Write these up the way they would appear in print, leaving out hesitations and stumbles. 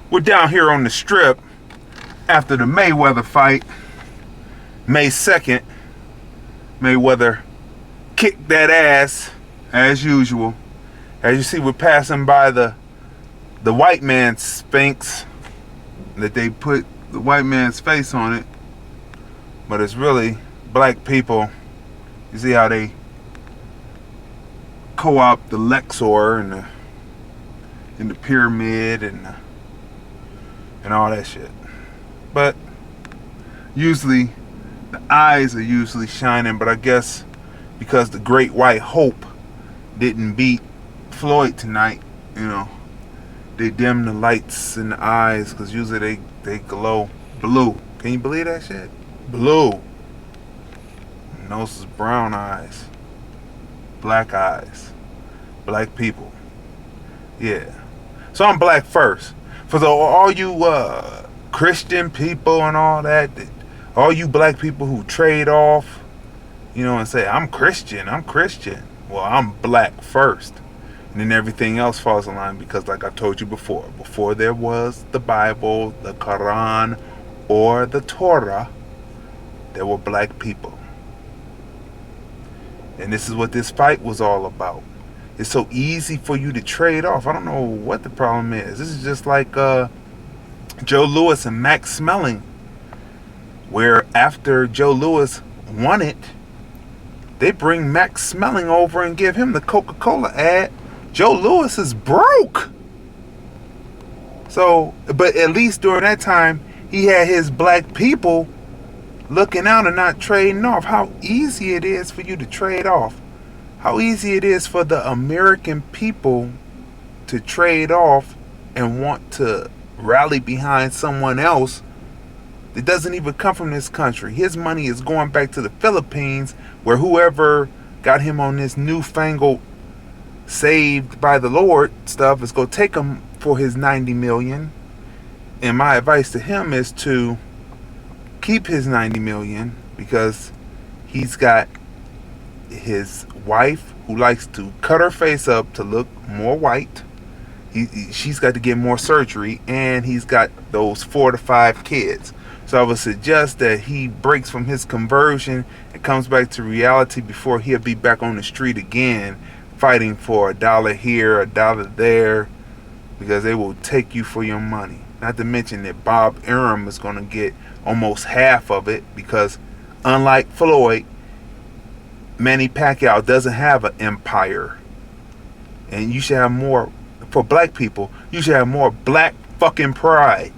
We're down here on the Strip after the Mayweather fight, May 2nd. Mayweather kicked that ass as usual. As you see, we're passing by the white man's Sphinx that they put the white man's face on it, but it's really black people. You see how they co-opt the Luxor and the pyramid and all that shit. But usually the eyes are usually shining, but I guess because the great white hope didn't beat Floyd tonight, they dim the lights in the eyes, because usually they glow blue. Can you believe that shit? Blue. And those is brown eyes. Black eyes. Black people. Yeah. So I'm black first. For all you Christian people and all that, all you black people who trade off, and say, I'm Christian. Well, I'm black first. And then everything else falls in line, because like I told you before there was the Bible, the Quran, or the Torah, there were black people. And this is what this fight was all about. It's so easy for you to trade off. I don't know what the problem is. This is just like Joe Louis and Max Smelling, where after Joe Louis won it, they bring Max Smelling over and give him the Coca-Cola ad. Joe Louis is broke. So, but at least during that time, he had his black people looking out and not trading off. How easy it is for you to trade off. How easy it is for the American people to trade off and want to rally behind someone else that doesn't even come from this country. His money is going back to the Philippines, where whoever got him on this newfangled saved by the Lord stuff is going to take him for his 90 million. And my advice to him is to keep his 90 million, because he's got his wife who likes to cut her face up to look more white. She's got to get more surgery, and he's got those 4 to 5 kids. So I would suggest that he breaks from his conversion and comes back to reality before he'll be back on the street again, fighting for $1 here, $1 there, because they will take you for your money. Not to mention that Bob Arum is going to get almost half of it, because unlike Floyd, Manny Pacquiao doesn't have an empire. And you should have more, for black people, you should have more black fucking pride.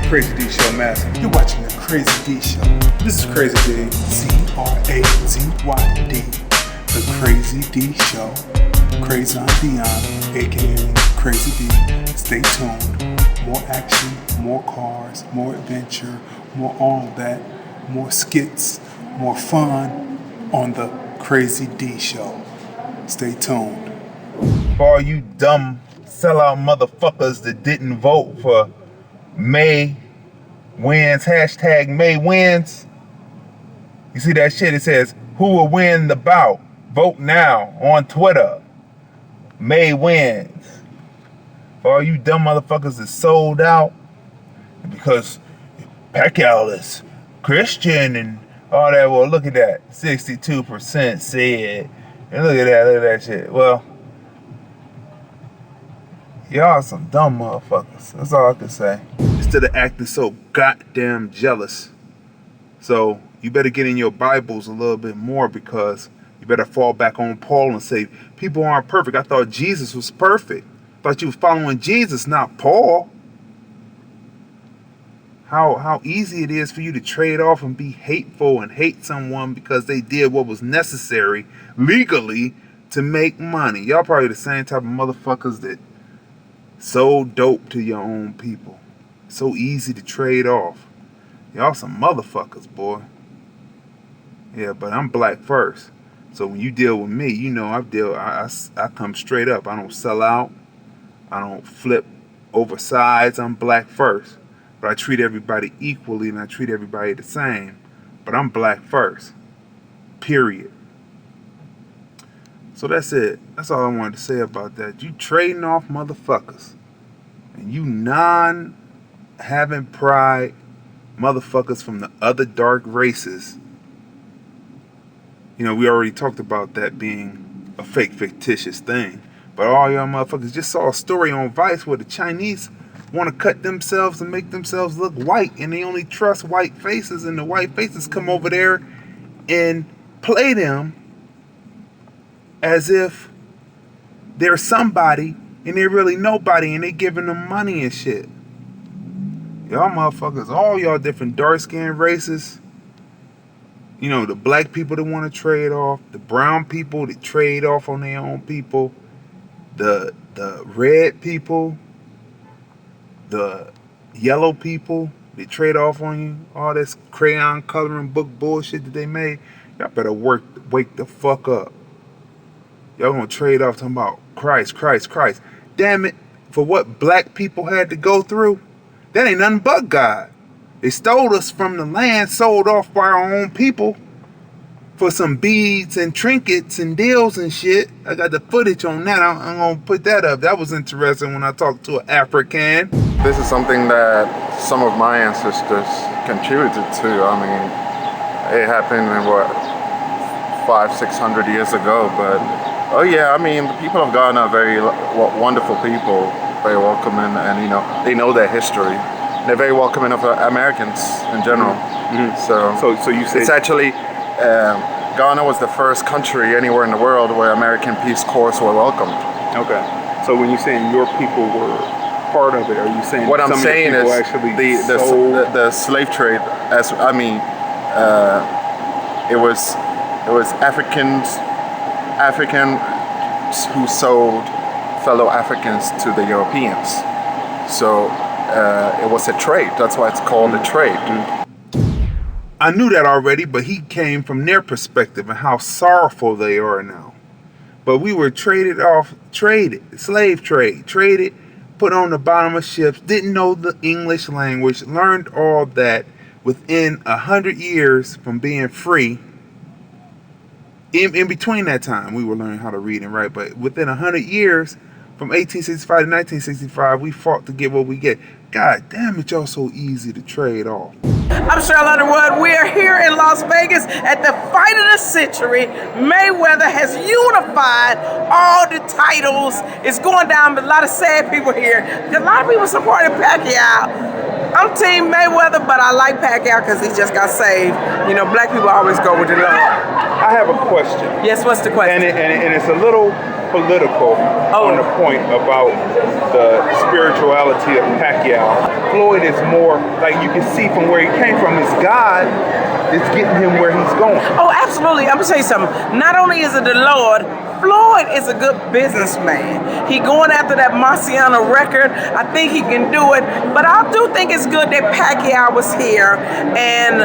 Crazy Dee Show Master. You're watching the Crazy Dee Show. This is Crazy Dee, CrazyD, the Crazy Dee Show. Crazy on Dion, aka Crazy Dee. Stay tuned. More action, more cars, more adventure, more all of that, more skits, more fun on the Crazy Dee Show. Stay tuned. For all you dumb sellout motherfuckers that didn't vote for May wins, hashtag May wins. You see that shit? It says, who will win the bout? Vote now on Twitter. May wins. For all you dumb motherfuckers that sold out because Pacquiao is Christian and all that. Well, look at that. 62% said. And look at that shit. Well, y'all some dumb motherfuckers. That's all I can say. Instead of acting so goddamn jealous. So you better get in your Bibles a little bit more, because you better fall back on Paul and say, people aren't perfect. I thought Jesus was perfect. I thought you were following Jesus, not Paul. How easy it is for you to trade off and be hateful and hate someone because they did what was necessary legally to make money. Y'all probably the same type of motherfuckers that sold dope to your own people. So easy to trade off. Y'all some motherfuckers, boy. Yeah, but I'm black first. So when you deal with me, I come straight up. I don't sell out. I don't flip over sides. I'm black first. But I treat everybody equally, and I treat everybody the same. But I'm black first. Period. So that's it. That's all I wanted to say about that. You trading off motherfuckers. And you non-having pride motherfuckers from the other dark races. You know, we already talked about that being a fake, fictitious thing. But all y'all motherfuckers just saw a story on Vice where the Chinese want to cut themselves and make themselves look white. And they only trust white faces. And the white faces come over there and play them as if they're somebody and they're really nobody, and they giving them money and shit. Y'all motherfuckers, all y'all different dark-skinned races, you know, the black people that want to trade off, the brown people that trade off on their own people, the red people, the yellow people that trade off on you, all this crayon coloring book bullshit that they made, y'all better wake the fuck up. Y'all gonna trade off talking about Christ. Damn it, for what black people had to go through, that ain't nothing but God. They stole us from the land, sold off by our own people for some beads and trinkets and deals and shit. I got the footage on that. I'm gonna put that up. That was interesting when I talked to an African. This is something that some of my ancestors contributed to. I mean, it happened in what, 500-600 years ago, but oh yeah, I mean, the people of Ghana are very wonderful people, very welcoming, and you know, they know their history. They're very welcoming of Americans in general. Mm-hmm. So you say it's actually Ghana was the first country anywhere in the world where American Peace Corps were welcomed. Okay. So when you're saying your people were part of it, are you saying what I'm saying is the slave trade? As I mean, it was Africans who sold fellow Africans to the Europeans. So it was a trade. That's why it's called a trade. I knew that already, but he came from their perspective and how sorrowful they are now. But we were traded, slave trade, traded, put on the bottom of ships, didn't know the English language, learned all that within 100 years from being free. In between that time, we were learning how to read and write, but within 100 years, from 1865 to 1965, we fought to get what we get. God damn it, y'all so easy to trade off. I'm Sheryl Underwood. We are here in Las Vegas at the fight of the century. Mayweather has unified all the titles. It's going down, but a lot of sad people here. A lot of people supporting Pacquiao. I'm Team Mayweather, but I like Pacquiao because he just got saved. You know, black people always go with the Lord. I have a question. Yes, what's the question? And it's a little political on the point about the spirituality of Pacquiao. Floyd is more, like you can see from where he came from, his God is getting him where he's going. Oh, absolutely. I'm going to tell you something. Not only is it the Lord, Floyd is a good businessman. He going after that Marciano record. I think he can do it. But I do think it's good that Pacquiao was here. And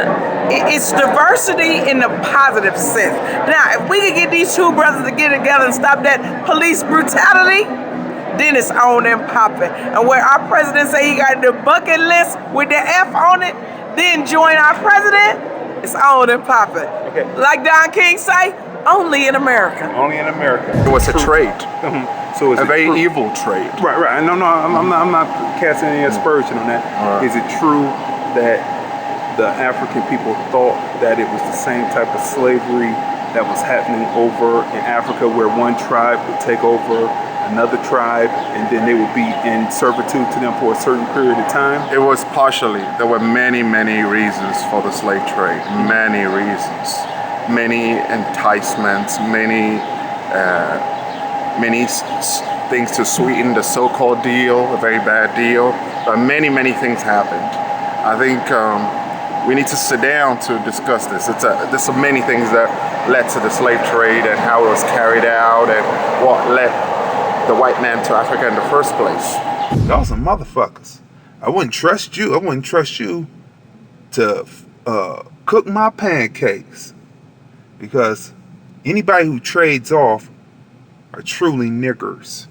it's diversity in the positive sense. Now, if we could get these two brothers to get together and stop that police brutality, then it's on and popping. And where our president say he got the bucket list with the F on it, then join our president, it's on and popping. Okay. Like Don King say, only in America. Only in America. It was a trade. So it's a very evil trade. Right. No, I'm not casting any aspersion on that. Right. Is it true that the African people thought that it was the same type of slavery that was happening over in Africa, where one tribe would take over another tribe and then they would be in servitude to them for a certain period of time? It was partially. There were many reasons for the slave trade. Many reasons. Many enticements, many things to sweeten the so-called deal, a very bad deal. But many things happened. I think we need to sit down to discuss this. There's so many things that led to the slave trade and how it was carried out and what led the white man to Africa in the first place. Y'all some motherfuckers. I wouldn't trust you. I wouldn't trust you to cook my pancakes. Because anybody who trades off are truly niggers.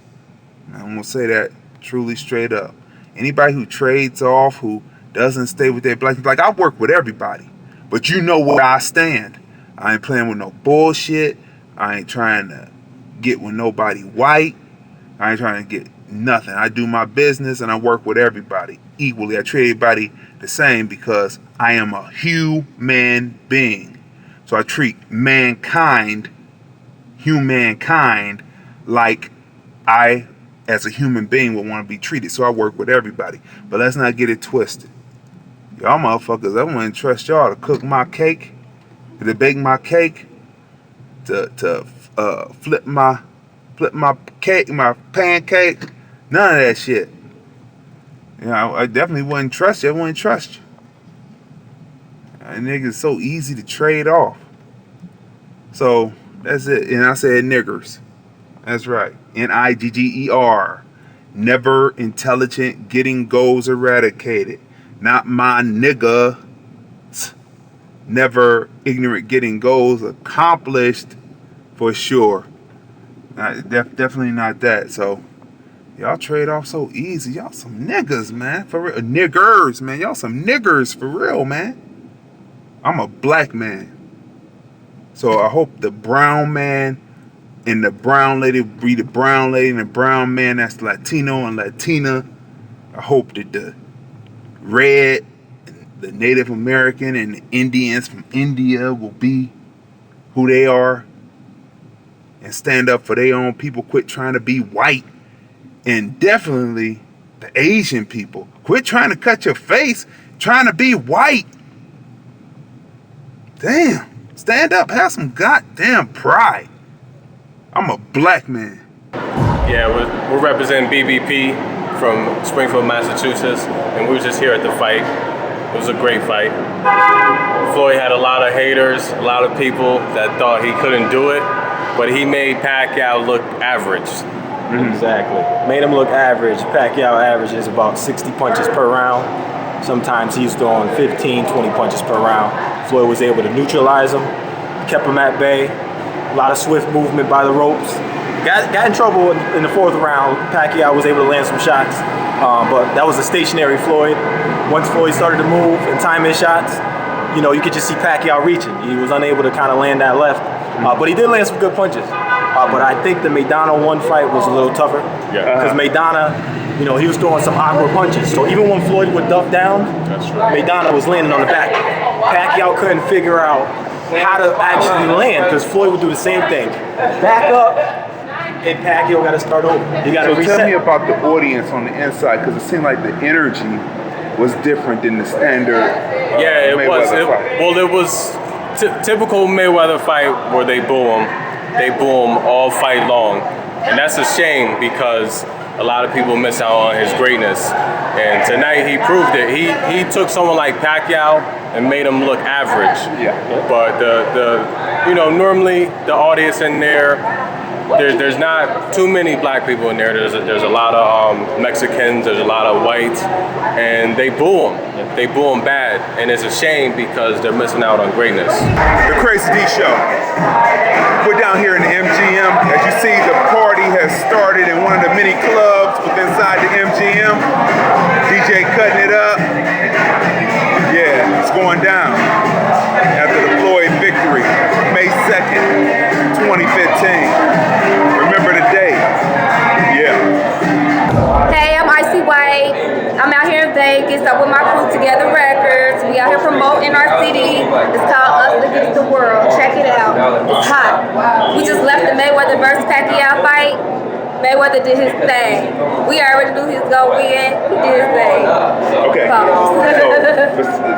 And I'm going to say that truly straight up. Anybody who trades off, who doesn't stay with their black people, like I work with everybody. But you know where I stand. I ain't playing with no bullshit. I ain't trying to get with nobody white. I ain't trying to get nothing. I do my business and I work with everybody equally. I treat everybody the same because I am a human being. So I treat humankind, like I, as a human being, would want to be treated. So I work with everybody. But let's not get it twisted. Y'all motherfuckers, I wouldn't trust y'all to cook my cake, to bake my cake, to flip my cake, my pancake. None of that shit. You know, I definitely wouldn't trust you. I wouldn't trust you. Niggas so easy to trade off. So that's it. And I said niggers. That's right. Nigger. Never intelligent, getting goals eradicated. Not my nigga. Never ignorant, getting goals accomplished for sure. Definitely not that. So y'all trade off so easy. Y'all some niggas, man. For real. Niggers, man. Y'all some niggers for real, man. I'm a black man. So I hope the brown man and the brown lady be the brown lady and the brown man that's Latino and Latina. I hope that the red, the Native American and the Indians from India will be who they are and stand up for their own people. Quit trying to be white. And definitely the Asian people. Quit trying to cut your face trying to be white. Damn. Stand up. Have some goddamn pride. I'm a black man. Yeah, we're representing BBP from Springfield, Massachusetts, and we were just here at the fight. It was a great fight. Floyd had a lot of haters, a lot of people that thought he couldn't do it, but he made Pacquiao look average. Exactly. Made him look average. Pacquiao averages about 60 punches per round. Sometimes he's throwing 15, 20 punches per round. Floyd was able to neutralize him, kept him at bay. A lot of swift movement by the ropes. Got in trouble in the fourth round. Pacquiao was able to land some shots, but that was a stationary Floyd. Once Floyd started to move and time his shots, you know, you could just see Pacquiao reaching. He was unable to kind of land that left, but he did land some good punches. But I think the Maidana one fight was a little tougher. Yeah. Because Maidana, you know, he was throwing some awkward punches. So even when Floyd would duck down, Maidana was landing on the back. Pacquiao couldn't figure out how to actually land because Floyd would do the same thing. Back up, and Pacquiao got to start over. You got to reset. Tell me about the audience on the inside because it seemed like the energy was different than the standard. Yeah, it was. Fight. Well, it was typical Mayweather fight where they boo him. They boo him all fight long, and that's a shame because a lot of people miss out on his greatness. And tonight he proved it. He took someone like Pacquiao and made him look average. Yeah. But the you know, normally the audience in there's not too many black people in there. There's a lot of Mexicans. There's a lot of whites, and they boo him. They boo him bad, and it's a shame because they're missing out on greatness. The Crazy Dee Show. We're down here in the MGM. As you see, the party has started in one of the many clubs within inside the MGM. DJ cutting it up. Yeah, it's going down. After the Floyd victory, May 2nd, 2015. Remember the day. Yeah. Hey, I'm IcyWhite. I'm out here in Vegas. I'm with my crew Together Records. We out here promoting our CD. It's called Us Against the World. Check it out. It's hot. We just left the Mayweather versus Pacquiao fight. Mayweather did his thing. We already knew he was going to win. He did his thing. Okay.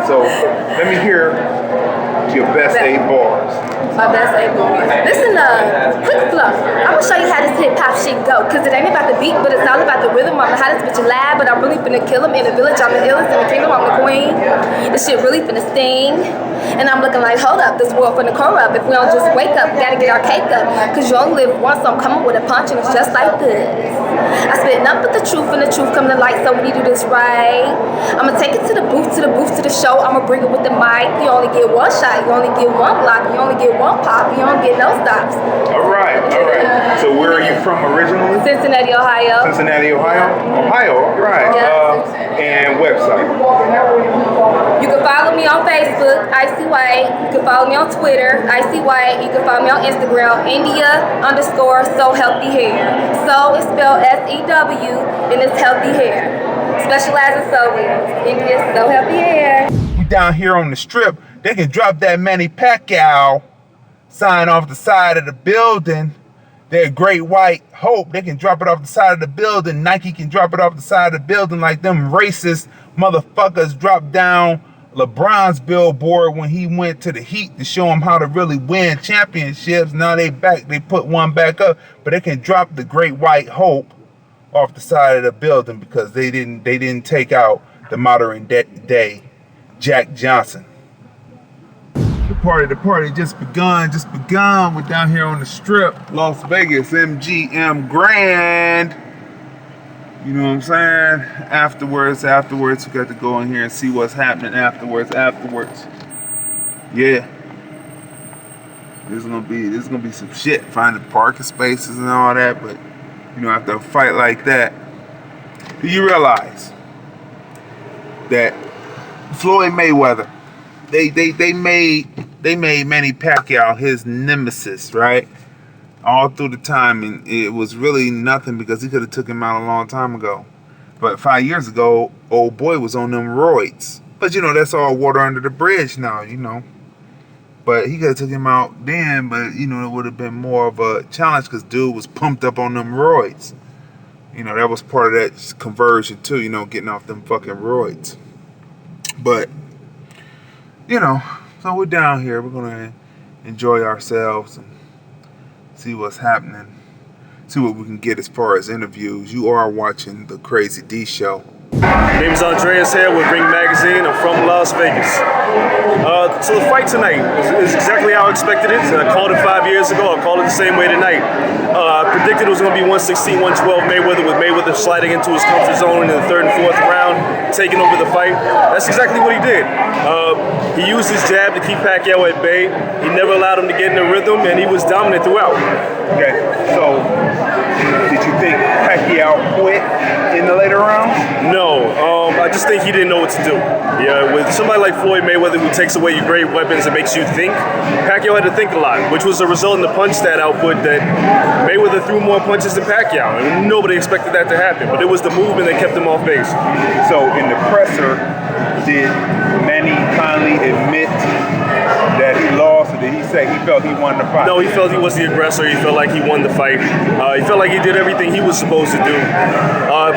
So let me hear your best 8 bars. My best 8 bars. Listen, quick fluff. I'm going to show you how this hip hop shit go. Because it ain't about the beat, but it's all about the rhythm. I'm the hottest bitch alive, but I'm really finna kill him. In the village, I'm the illest. In the kingdom, I'm the queen. This shit really finna sting. And I'm looking like, hold up, this world finna corrupt. If we don't just wake up, we gotta get our cake up. Cause you only live once, so I'm coming with a punch and it's just like this. I spit nothing but the truth and the truth come to light, so when you do this right, I'ma take it to the booth, to the show, I'ma bring it with the mic. You only get one shot, you only get one block, you only get one pop, you don't get no stops. Alright. So where are you from originally? Cincinnati, Ohio. Cincinnati, Ohio? Ohio, right. Yeah. And website? You can follow me on Facebook, IcyWhite. You can follow me on Twitter, IcyWhite. You can follow me on Instagram, India_So_Healthy Hair. So is spelled SEW, and it's healthy hair. Specialize in sew wheels. India So Healthy Hair. We down here on the Strip. They can drop that Manny Pacquiao sign off the side of the building. That Great White Hope, they can drop it off the side of the building. Nike can drop it off the side of the building like them racist motherfuckers dropped down LeBron's billboard when he went to the Heat to show him how to really win championships. Now they back, they put one back up, but they can drop the Great White Hope off the side of the building because they didn't take out the modern day Jack Johnson. The party just begun. We're down here on the Strip, Las Vegas, MGM Grand. You know what I'm saying? Afterwards, we got to go in here and see what's happening afterwards. Yeah. There's gonna be some shit, finding parking spaces and all that, but you know, after a fight like that, do you realize that Floyd Mayweather, they made Manny Pacquiao his nemesis, right? All through the time, and it was really nothing because he could have took him out a long time ago. But 5 years ago, old boy was on them roids. But you know, that's all water under the bridge now, you know. But he could have took him out then, but you know, it would have been more of a challenge because dude was pumped up on them roids. You know, that was part of that conversion too, you know, getting off them fucking roids. But, you know, so we're down here. We're going to enjoy ourselves and see what's happening. See what we can get as far as interviews. You are watching the Crazy Dee Show. My name is AndreasHale with Ring Magazine. I'm from Las Vegas. So the fight tonight is exactly how I expected it. I called it 5 years ago. I'll call it the same way tonight. I predicted it was going to be 116, 112 Mayweather, with Mayweather sliding into his comfort zone in the third and fourth round, taking over the fight. That's exactly what he did. He used his jab to keep Pacquiao at bay. He never allowed him to get in the rhythm, and he was dominant throughout. Okay, so did you think Pacquiao quit in the later rounds? No, I just think he didn't know what to do. Yeah, with somebody like Floyd Mayweather who takes away your great weapons and makes you think, Pacquiao had to think a lot, which was a result in the punch stat output that Mayweather threw more punches than Pacquiao, and nobody expected that to happen. But it was the movement that kept him off base. So in the presser, did Manny finally admit that he lost, or did he say he felt he won the fight? No, he felt he was the aggressor. He felt like he won the fight. He felt like he did everything he was supposed to do.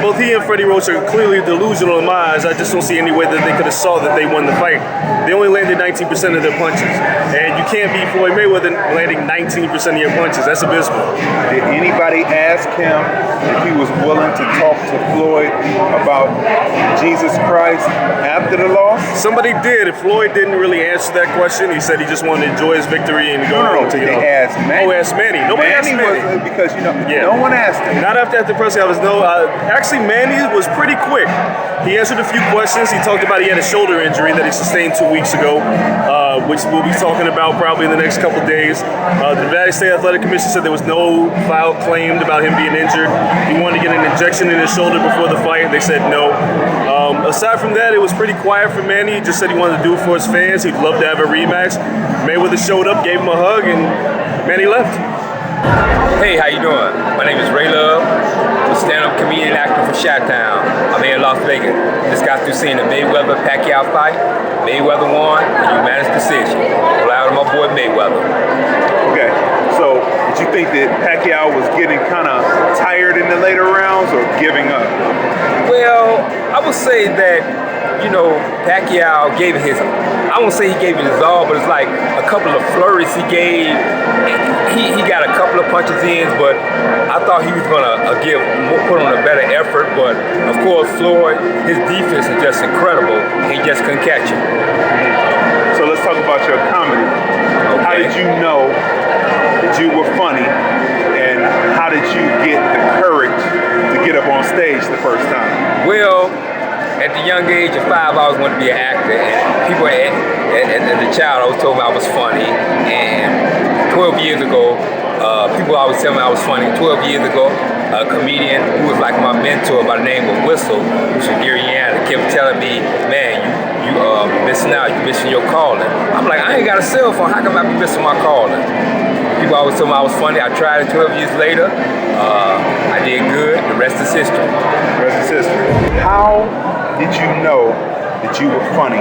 Both he and Freddie Roach are clearly delusional in my eyes. I just don't see any way that they could have saw that they won the fight. They only landed 19% of their punches. And you can't beat Floyd Mayweather landing 19% of your punches. That's abysmal. Did anybody ask him if he was willing to talk to Floyd about Jesus Christ after the loss? Somebody did. Floyd didn't really answer that question. He said he just wanted to enjoy his victory and go No, they asked Manny. Oh, asked Manny. Nobody asked Manny. Because, you know, no one asked him. Not after the press conference, no. Actually, Manny was pretty quick. He answered a few questions. He talked about he had a shoulder injury that he sustained 2 weeks ago, which we'll be talking about probably in the next couple days. The Nevada State Athletic Commission said there was no file claimed about him being injured. He wanted to get an injection in his shoulder before the fight. They said no. Aside from that, it was pretty quiet for Manny. He just said he wanted to do it for his fans. He'd love to have a rematch. Mayweather showed up, gave him a hug, and Manny left. Hey, how you doing? My name is Ray Love. I'm a stand-up comedian actor from Chi-Town. I'm here in Las Vegas. Just got through seeing the Mayweather-Pacquiao fight. Mayweather won in unanimous decision. Allowed my boy Mayweather. Okay, so did you think that Pacquiao was getting kind of tired in the later rounds or giving up? Well, I would say that, you know, Pacquiao gave it his, I won't say he gave it his all, but it's like a couple of flurries he gave. He got a couple of punches in, but I thought he was gonna put on a better effort. But of course, Floyd, his defense is just incredible. He just couldn't catch him. So let's talk about your comedy. Okay. How did you know that you were funny, and how did you get the courage to get up on stage the first time? Well, at the young age of 5, I always wanted to be an actor, and people as a child always told me I was funny. And 12 years ago, people always tell me I was funny. 12 years ago, a comedian who was like my mentor by the name of Whistle, who's from Gary, kept telling me, man, you you missing out, you missing your calling. I'm like, I ain't got a cell phone, how come I be missing my calling? People always told me I was funny. I tried it 12 years later. I did good. The rest is history. The rest is history. How did you know that you were funny?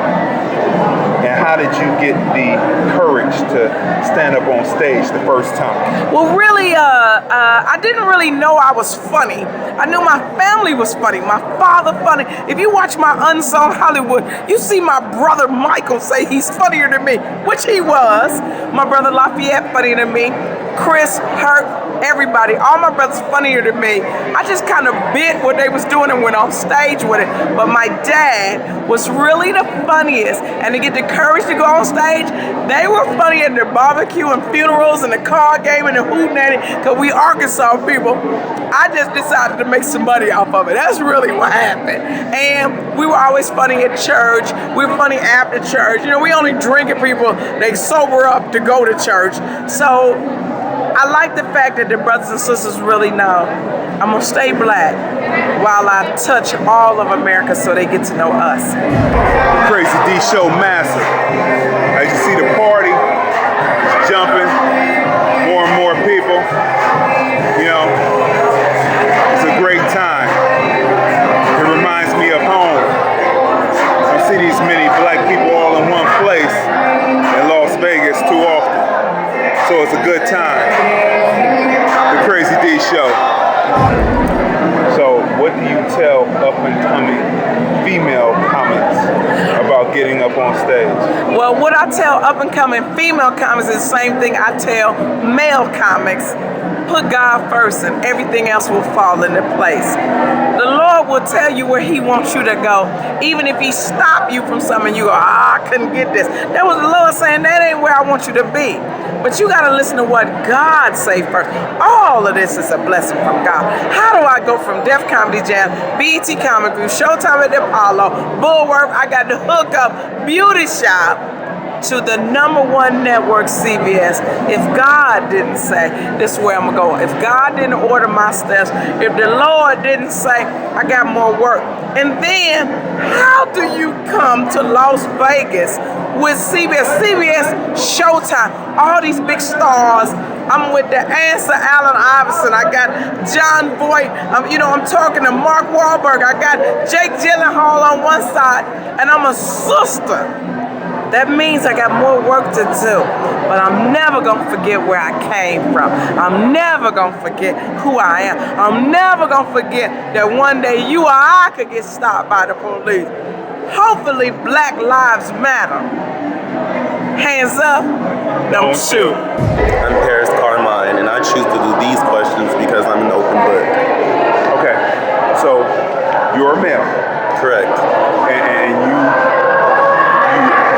And how did you get the courage to stand up on stage the first time? Well, really, I didn't really know I was funny. I knew my family was funny, my father funny. If you watch my Unsung Hollywood, you see my brother Michael say he's funnier than me, which he was. My brother Lafayette funnier than me. Chris, Hurt, everybody, all my brothers funnier than me. I just kind of bit what they was doing and went on stage with it. But my dad was really the funniest. And to get the courage to go on stage, they were funny at the barbecue and funerals and the card game and the hootenanny, because we Arkansas people. I just decided to make some money off of it. That's really what happened. And we were always funny at church. We were funny after church. You know, we only drinking people, they sober up to go to church. So I like the fact that the brothers and sisters really know I'm gonna stay black while I touch all of America so they get to know us. Crazy Dee show massive. As you see the party, it's jumping, more and more people. You know, it's a great time. It reminds me of home. I see these many black people all in one place in Las Vegas too often. So it's a good time. The Crazy Dee show. So what do you tell up and coming female comics about getting up on stage? Well, what I tell up and coming female comics is the same thing I tell male comics. Put God first and everything else will fall into place. The Lord will tell you where he wants you to go. Even if he stop you from something, you go, I couldn't get this. That was the Lord saying, that ain't where I want you to be. But you got to listen to what God say first. All of this is a blessing from God. How do I go from Def Comedy Jam, BET Comic Group, Showtime at the Apollo, Bulwark, I got the Hookup, Beauty Shop, to the #1 network, CBS? If God didn't say, this is where I'm going to go. If God didn't order my steps, if the Lord didn't say, I got more work. And then, how do you come to Las Vegas with CBS, Showtime, all these big stars? I'm with the answer Allen Iverson. I got John Voight. I'm talking to Mark Wahlberg. I got Jake Gyllenhaal on one side, and I'm a sister. That means I got more work to do, but I'm never gonna forget where I came from. I'm never gonna forget who I am. I'm never gonna forget that one day you or I could get stopped by the police. Hopefully, Black Lives Matter. Hands up, don't shoot. I'm Paris Carmine, and I choose to do these questions because I'm an open book. Okay, so you're a male. Correct. And you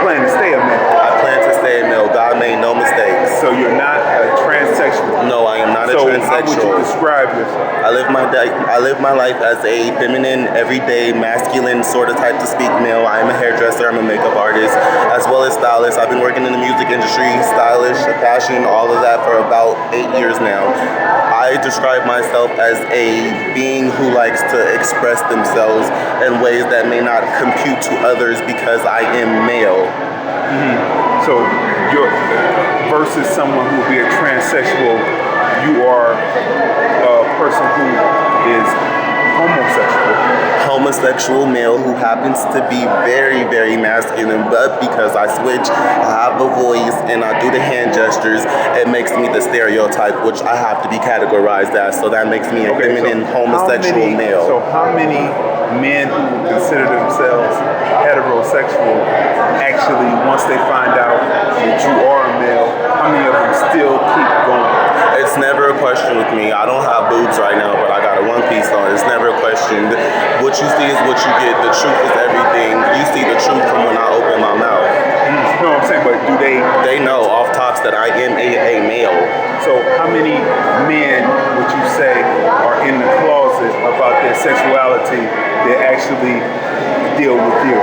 plan to stay a male. I plan to stay a male. God made no mistakes. So you're not a transsexual? No, I am not a transsexual. So how would you describe yourself? I live my life as a feminine, everyday, masculine sort of type to speak male. I am a hairdresser, I'm a makeup artist, as well as stylist. I've been working in the music industry, stylish, fashion, all of that for about 8 years now. I describe myself as a being who likes to express themselves in ways that may not compute to others because I am male. Mm-hmm. So you're versus someone who would be a transsexual, you are a person who is homosexual male who happens to be very, very masculine, but because I switch, I have a voice, and I do the hand gestures, it makes me the stereotype, which I have to be categorized as, so that makes me a feminine homosexual male. So how many men who consider themselves heterosexual actually, once they find out that you are a male, how many of them still keep going? It's never a question with me. I don't have boobs right now, but I got a one piece on. It's never a question. What you see is what you get. The truth is everything. You see the truth from when I open my mouth. You know what I'm saying? But do they? They know off tops that I am a male. So how many men would you say are in the closet about their sexuality that actually deal with you?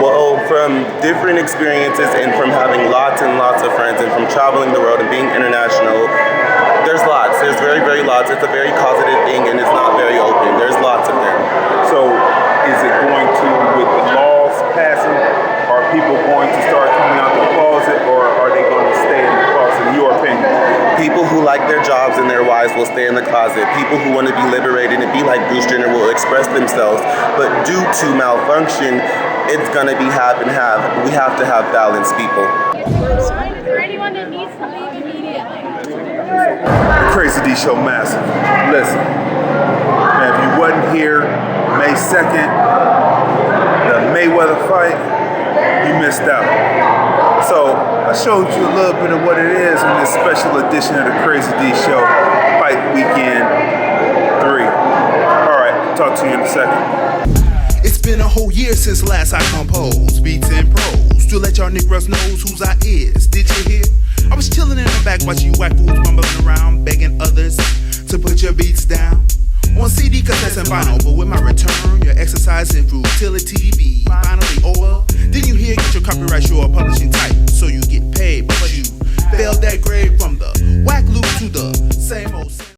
Well, from different experiences and from having lots and lots of friends and from traveling the world and being international, there's lots. There's very, very lots. It's a very closeted thing and it's not very open. There's lots of them. So is it going to, with the laws passing, People who like their jobs and their wives will stay in the closet. People who want to be liberated and be like Bruce Jenner will express themselves. But due to malfunction, it's going to be have and have. We have to have balance, people. Is there anyone that needs to leave immediately? Crazy Dee Show massive. Listen, man, if you wasn't here May 2nd, the Mayweather fight, you missed out. So I showed you a little bit of what it is in this special edition of the Crazy Dee Show Fight Weekend 3. All right, talk to you in a second. It's been a whole year since last I composed beats and prose to let y'all niggas know whose I is. Did you hear? I was chilling in the back watching you white fools bumbling around, begging others to put your beats down on CD, cassettes, and vinyl. But with my return, your exercise in futility be finally over. Then you hear get your copyright sure publishing type, so you get paid, but you failed that grade from the whack loop to the same old.